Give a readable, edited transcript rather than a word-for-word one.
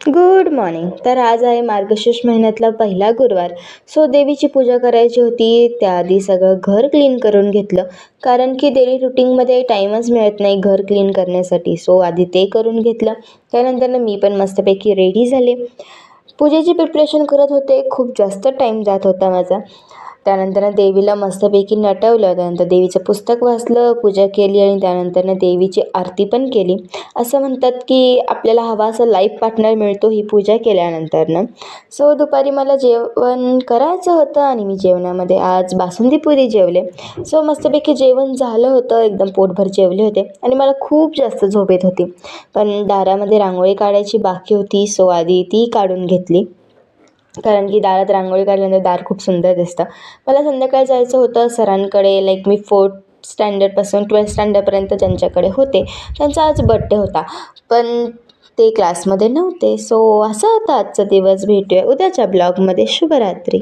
Good morning. तर आज आहे मार्गशीर्ष महिन्यातला पहिला गुरुवार. सो देवीची पूजा करायची होती. त्याआधी सगळं घर क्लीन करून घेतलं, कारण की डेली रुटीनमध्ये टाईमच मिळत नाही घर क्लीन करण्यासाठी. सो आधी ते करून घेतलं. त्यानंतर मी पण मस्तपैकी रेडी झाले. पूजेची प्रिपरेशन करत होते. खूप जास्त टाईम जात होता माझा. त्यानंतर देवीला मस्तपैकी नटवलं. त्यानंतर देवीचं पुस्तक वाचलं, पूजा केली आणि त्यानंतर देवीची आरती पण केली. असं म्हणतात की आपल्याला हवा असा लाईफ पार्टनर मिळतो ही पूजा केल्यानंतर. सो दुपारी मला जेवण करायचं होतं आणि मी जेवणामध्ये आज बासुंदी पुरी जेवले. सो मस्तपैकी जेवण झालं होतं, एकदम पोटभर जेवले होते आणि मला खूप जास्त झोप येत होती. पण दारामध्ये रांगोळी काढायची बाकी होती. सो आधी ती काढून घेतली, कारण की दारात रांगोळी काढल्यानंतर दार खूप सुंदर दिसतं. मला संध्याकाळी जायचं होतं सरांकडे. लाईक मी 4th स्टँडर्डपासून 12th स्टँडर्डपर्यंत ज्यांच्याकडे होते त्यांचा आज बड्डे होता, पण ते क्लासमध्ये नव्हते. सो असा होता आजचा दिवस. भेटूया उद्याच्या ब्लॉगमध्ये. शुभरात्री.